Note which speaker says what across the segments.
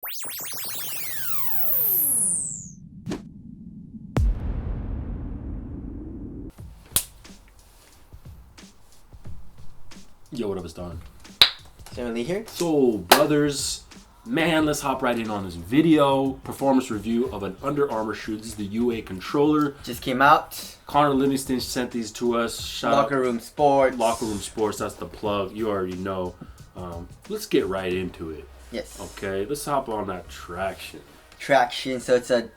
Speaker 1: Yo, what up, it's Don.
Speaker 2: Sam Lee here.
Speaker 1: So, brothers, man, let's hop right in on this video. Performance review of an Under Armour shoe. This is the UA controller.
Speaker 2: Just came out.
Speaker 1: Connor Livingston sent these to us. Shout
Speaker 2: Locker Room Sports.
Speaker 1: Locker Room Sports, that's the plug. You already know. Let's get right into it.
Speaker 2: Yes.
Speaker 1: Okay, let's hop on that traction.
Speaker 2: Traction, so it's a...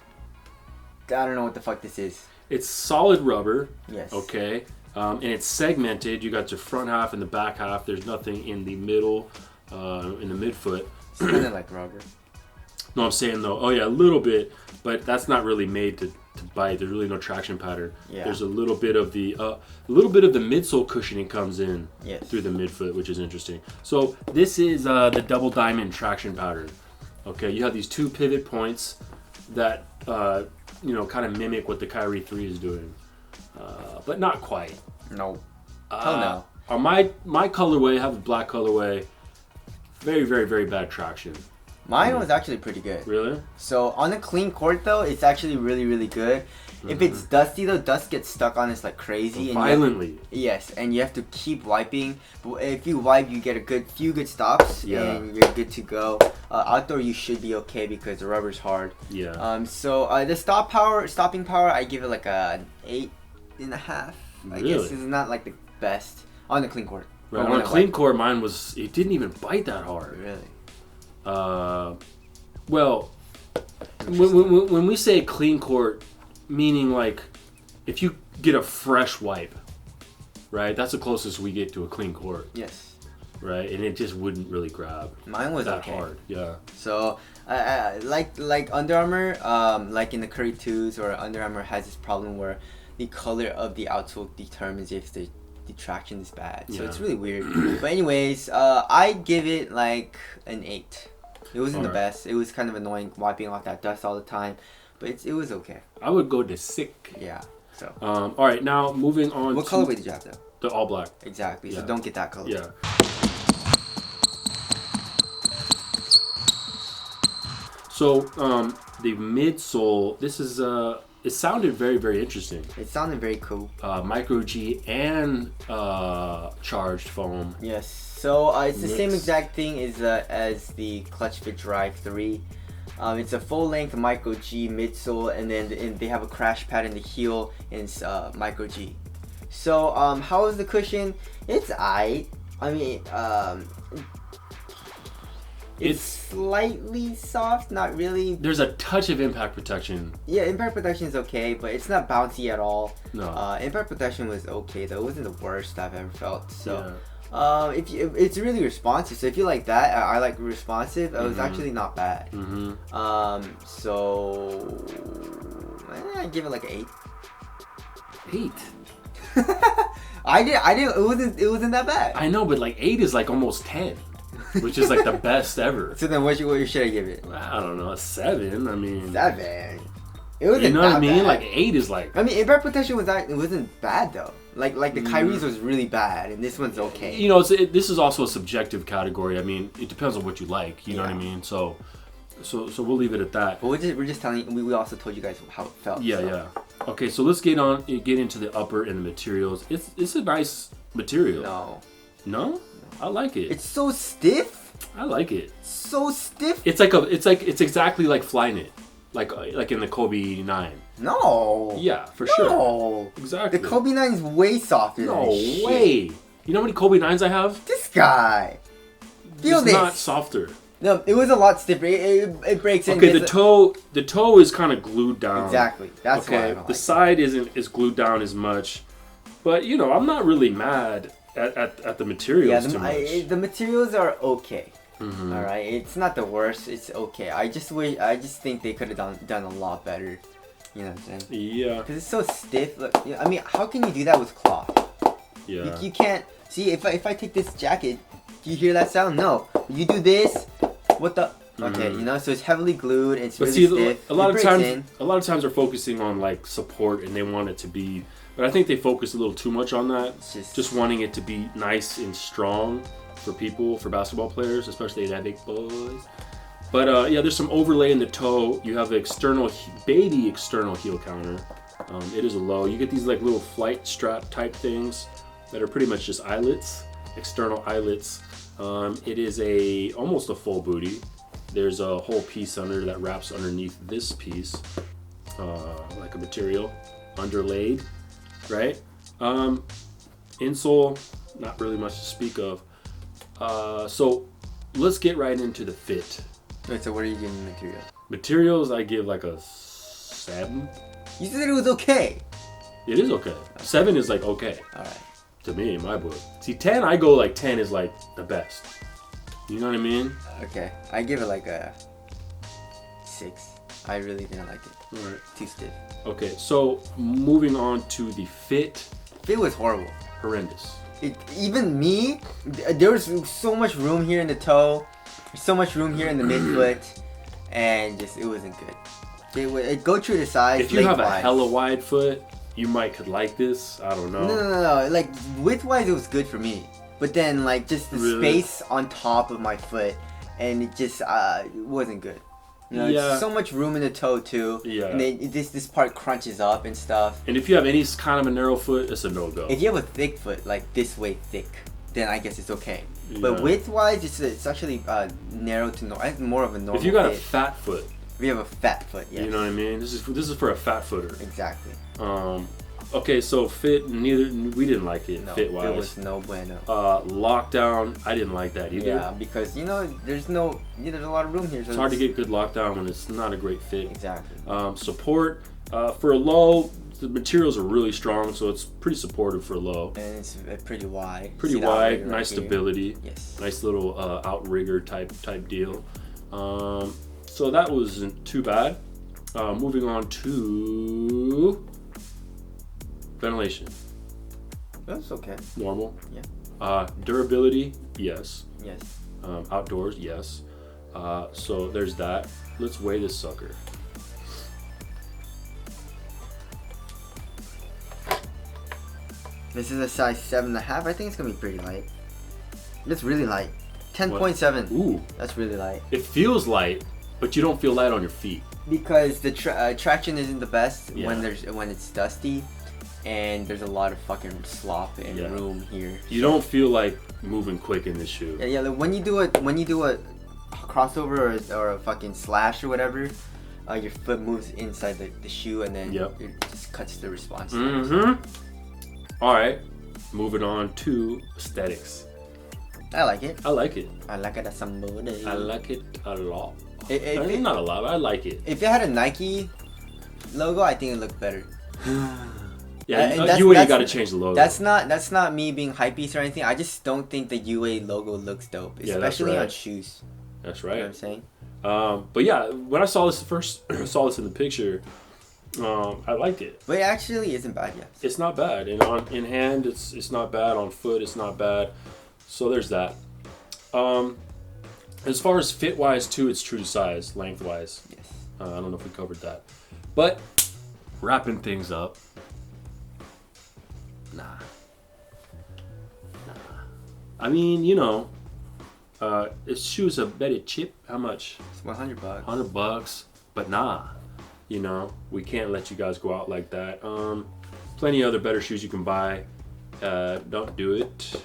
Speaker 2: I don't know what the fuck this is.
Speaker 1: It's solid rubber.
Speaker 2: Yes.
Speaker 1: Okay. And it's segmented. You got your front half and the back half. There's nothing in the middle, in the midfoot.
Speaker 2: It's kind of like rubber.
Speaker 1: No, I'm saying though, oh yeah, a little bit, but that's not really made to bite. There's really no traction pattern.
Speaker 2: Yeah.
Speaker 1: There's a little bit of the midsole cushioning comes in through the midfoot, which is interesting. So this is the double diamond traction pattern. Okay, you have these two pivot points that kind of mimic what the Kyrie 3 is doing, but not quite.
Speaker 2: No. Hell no.
Speaker 1: On my colorway, I have a black colorway. Very, very, very bad traction.
Speaker 2: Mine was actually pretty good.
Speaker 1: Really?
Speaker 2: So on a clean court though, it's actually really, really good. If it's dusty though, dust gets stuck on us like crazy.
Speaker 1: Violently.
Speaker 2: Yes, and you have to keep wiping. But if you wipe, you get a few good stops, and you're good to go. Outdoor, you should be okay because the rubber's hard.
Speaker 1: Yeah.
Speaker 2: So the stopping power, I give it like an 8.5. I guess it's not like the best on the clean court.
Speaker 1: Right. On a clean court, mine it didn't even bite that hard.
Speaker 2: Really?
Speaker 1: Well, when we say clean court, meaning like if you get a fresh wipe, right? That's the closest we get to a clean court.
Speaker 2: Yes.
Speaker 1: Right, and it just wouldn't really grab.
Speaker 2: Mine was
Speaker 1: that hard. Yeah.
Speaker 2: So, like Under Armour, like in the Curry 2s, or Under Armour has this problem where the color of the outsole determines if the traction is bad. So it's really weird. But anyways, I give it like an 8. It wasn't the best. It was kind of annoying wiping off that dust all the time, but it was okay.
Speaker 1: I would go to 6.
Speaker 2: Yeah. So.
Speaker 1: All right, now moving on.
Speaker 2: What colorway did you have though?
Speaker 1: The all black.
Speaker 2: Exactly.
Speaker 1: Yeah.
Speaker 2: So don't get that color.
Speaker 1: Yeah. So the midsole. This is it sounded very, very interesting.
Speaker 2: It sounded very cool.
Speaker 1: Micro G and charged foam.
Speaker 2: Yes. So it's the same exact thing as the Clutch Fit Drive 3. It's a full length Micro G midsole, and then they have a crash pad in the heel, and it's Micro G. So how is the cushion? It's aight. I mean, it's slightly soft, not really.
Speaker 1: There's a touch of impact protection.
Speaker 2: Yeah, impact protection is okay, but it's not bouncy at all.
Speaker 1: No.
Speaker 2: Impact protection was okay though. It wasn't the worst I've ever felt. So, if it's really responsive. So if you like that, I like responsive. It was actually not bad. So I give it like an 8.
Speaker 1: 8.
Speaker 2: I didn't. It wasn't that bad.
Speaker 1: I know, but like 8 is like almost 10. Which is like the best ever.
Speaker 2: So then what should I give it?
Speaker 1: I don't know, a 7. I mean,
Speaker 2: 7. It wasn't.
Speaker 1: You know what I mean?
Speaker 2: Bad.
Speaker 1: Like 8 is like.
Speaker 2: I mean, impact protection wasn't bad though. Like the Kyrie's was really bad, and this one's okay.
Speaker 1: You know, this is also a subjective category. I mean, it depends on what you like. You know what I mean? So we'll leave it at that.
Speaker 2: But we're just telling. We also told you guys how it felt.
Speaker 1: Yeah, yeah. Okay, so let's get into the upper and the materials. It's a nice material. No? I like it.
Speaker 2: It's so stiff.
Speaker 1: I like it.
Speaker 2: So stiff.
Speaker 1: It's exactly like Flyknit, like in the Kobe 9.
Speaker 2: No.
Speaker 1: Yeah, for
Speaker 2: no.
Speaker 1: sure. Exactly.
Speaker 2: The Kobe 9 is way softer.
Speaker 1: No way. You know how many Kobe 9s I have?
Speaker 2: This guy. Feel this.
Speaker 1: It's not softer.
Speaker 2: No, it was a lot stiffer. It breaks in.
Speaker 1: Okay, the toe is kind of glued down.
Speaker 2: Exactly. That's why I don't like
Speaker 1: the side isn't as glued down as much, but you know, I'm not really mad at the materials too much.
Speaker 2: The materials are okay. All right, it's not the worst. It's okay. I just think they could have done a lot better. You know what I'm saying?
Speaker 1: Yeah.
Speaker 2: Because it's so stiff. Look, I mean, how can you do that with cloth?
Speaker 1: Yeah.
Speaker 2: You can't. See, if I take this jacket, do you hear that sound? No. You do this. What the? Okay, you know, so it's heavily glued. It's really stiff.
Speaker 1: A lot of times they're focusing on like support, and they want it to be. But I think they focus a little too much on that. Just wanting it to be nice and strong for basketball players, especially the big boys. But yeah, there's some overlay in the toe. You have the baby external heel counter. It is a low. You get these like little flight strap type things that are pretty much just eyelets, external eyelets. It is almost a full booty. There's a whole piece under that wraps underneath this piece, like a material underlaid, right? Insole, not really much to speak of. So let's get right into the fit.
Speaker 2: Wait, so what are you giving material?
Speaker 1: Materials, I give like a 7.
Speaker 2: You said it was okay.
Speaker 1: It is okay. 7 is like okay.
Speaker 2: Alright.
Speaker 1: To me, in my book. See, 10, I go like 10 is like the best. You know what I mean?
Speaker 2: Okay. I give it like a 6. I really didn't like it.
Speaker 1: Alright.
Speaker 2: Too stiff.
Speaker 1: Okay, so moving on to the fit.
Speaker 2: Fit was horrible.
Speaker 1: Horrendous.
Speaker 2: Even me, there was so much room here in the toe, so much room here in the midfoot, and just it wasn't good. It go true to size.
Speaker 1: If you have a hella wide foot, you could like this. I don't know.
Speaker 2: No. Like width wise, it was good for me, but then like just the space on top of my foot, and it just it wasn't good. You know,
Speaker 1: yeah.
Speaker 2: So much room in the toe too.
Speaker 1: Yeah.
Speaker 2: And this part crunches up and stuff.
Speaker 1: And if you have any kind of a narrow foot, it's a no-go.
Speaker 2: If you have a thick foot, like this way thick, then I guess it's okay.
Speaker 1: Yeah.
Speaker 2: But width-wise, it's actually narrow to more of a normal.
Speaker 1: If you got
Speaker 2: fit.
Speaker 1: a fat foot.
Speaker 2: If you have a fat foot, yes.
Speaker 1: You know what I mean? This is for a fat footer.
Speaker 2: Exactly.
Speaker 1: Okay, so fit, we didn't like it,
Speaker 2: No,
Speaker 1: fit-wise.
Speaker 2: it was no bueno.
Speaker 1: Lockdown, I didn't like that either.
Speaker 2: Yeah, because there's a lot of room here. So
Speaker 1: it's hard to get good lockdown when it's not a great fit.
Speaker 2: Exactly.
Speaker 1: Support, for a low, the materials are really strong, so it's pretty supportive for a low.
Speaker 2: And it's pretty wide.
Speaker 1: Pretty wide, nice stability.
Speaker 2: Yes.
Speaker 1: Nice little outrigger type deal. So that wasn't too bad. Moving on to ventilation.
Speaker 2: That's okay.
Speaker 1: Normal.
Speaker 2: Yeah.
Speaker 1: Durability, yes.
Speaker 2: Yes.
Speaker 1: Outdoors, yes. So there's that. Let's weigh this sucker.
Speaker 2: This is a size 7.5. I think it's gonna be pretty light. It's really light. 10.7.
Speaker 1: Ooh.
Speaker 2: That's really light.
Speaker 1: It feels light, but you don't feel light on your feet.
Speaker 2: Because the traction isn't the best
Speaker 1: Yeah.
Speaker 2: when it's dusty, and there's a lot of fucking slop and room here.
Speaker 1: You don't feel like moving quick in this shoe.
Speaker 2: Yeah. Like when you do a crossover or a fucking slash or whatever, your foot moves inside the shoe, and then it just cuts the response.
Speaker 1: Mm-hmm. All right, moving on to aesthetics.
Speaker 2: I like it.
Speaker 1: I like it.
Speaker 2: I like it as somebody.
Speaker 1: I like it a lot.
Speaker 2: If
Speaker 1: not a lot, but I like it.
Speaker 2: If it had a Nike logo, I think it looked better.
Speaker 1: Yeah, UA got to change the logo.
Speaker 2: That's not me being hypebeast or anything. I just don't think the UA logo looks dope, especially on shoes.
Speaker 1: That's right.
Speaker 2: You know what I'm saying?
Speaker 1: But yeah, when I saw this in the picture, I liked it.
Speaker 2: But it actually isn't bad yet.
Speaker 1: It's not bad, and in hand, it's not bad. On foot, it's not bad. So there's that. As far as fit wise too, it's true to size, length wise.
Speaker 2: Yes.
Speaker 1: I don't know if we covered that, but wrapping things up. Nah. I mean, if shoes are better cheap, how much?
Speaker 2: It's $100.
Speaker 1: $100, but nah. We can't let you guys go out like that. Plenty of other better shoes you can buy. Don't do it.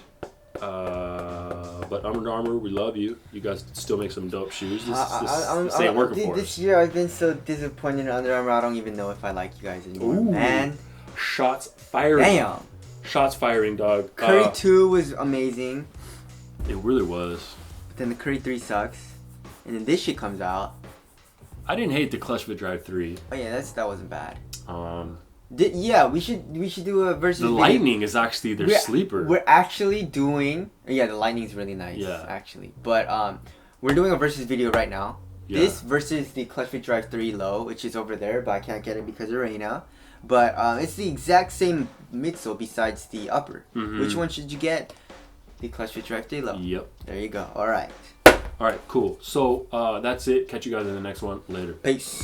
Speaker 1: But Under Armour, we love you. You guys still make some dope shoes. This ain't working for us.
Speaker 2: This year I've been so disappointed in Under Armour. I don't even know if I like you guys anymore.
Speaker 1: Ooh.
Speaker 2: Man.
Speaker 1: Shots firing.
Speaker 2: Damn.
Speaker 1: Shots firing, dog.
Speaker 2: Curry 2 was amazing.
Speaker 1: It really was.
Speaker 2: But then the Curry 3 sucks. And then this shit comes out.
Speaker 1: I didn't hate the Clutch Fit Drive 3.
Speaker 2: Oh yeah, that wasn't bad. We should do a versus.
Speaker 1: The Lightning is actually their sleeper.
Speaker 2: We're actually doing. Yeah, the Lightning's really nice. Yeah. Actually, but we're doing a versus video right now. Yeah. This versus the Clutch Fit Drive 3 Low, which is over there, but I can't get it because of Reina. But it's the exact same midsole besides the upper. Mm-hmm. Which one should you get? The Clutch Fit Drive 3 Low.
Speaker 1: Yep.
Speaker 2: There you go. All right.
Speaker 1: All right. Cool. So that's it. Catch you guys in the next one later.
Speaker 2: Peace.